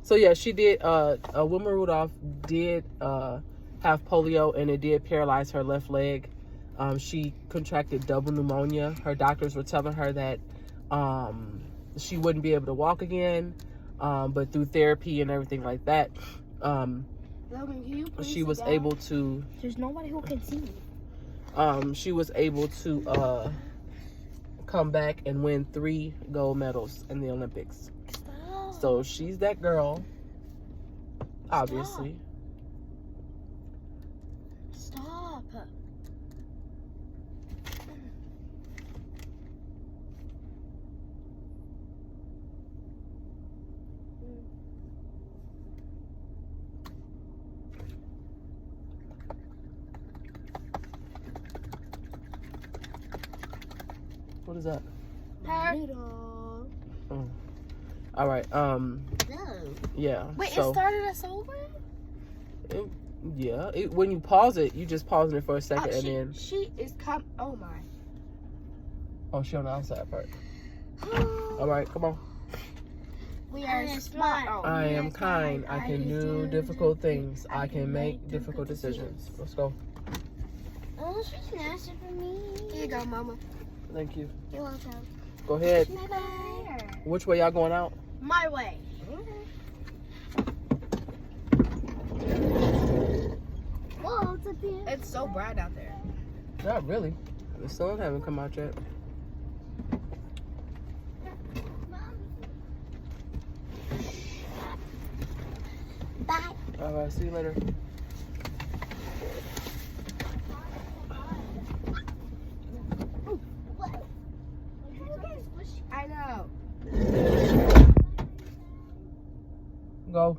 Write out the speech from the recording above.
So yeah, she did. Wilma Rudolph did have polio, and it did paralyze her left leg. She contracted double pneumonia. Her doctors were telling her that she wouldn't be able to walk again, but through therapy and everything like that, Logan, can you please she was sit down? able to. There's nobody who can see me. She was able to come back and win 3 gold medals in the Olympics. Stop. So she's that girl, obviously. Stop. What is that? Little. All right. No. Yeah. Wait, so, it started us over? when you pause it, you just pausing it for a second, and then. She is oh my. Oh, she on the outside part. All right, come on. We are smart. Oh. I am kind. I can do difficult things. I can make difficult decisions. Let's go. Oh, she's nasty for me. Here you go, Mama. Thank you. You're welcome. Go ahead. Bye-bye. Which way y'all going out? My way. Whoa, it's a bit. It's so bright out there. Not really. The sun haven't come out yet. Bye. All right. See you later. I know. Go.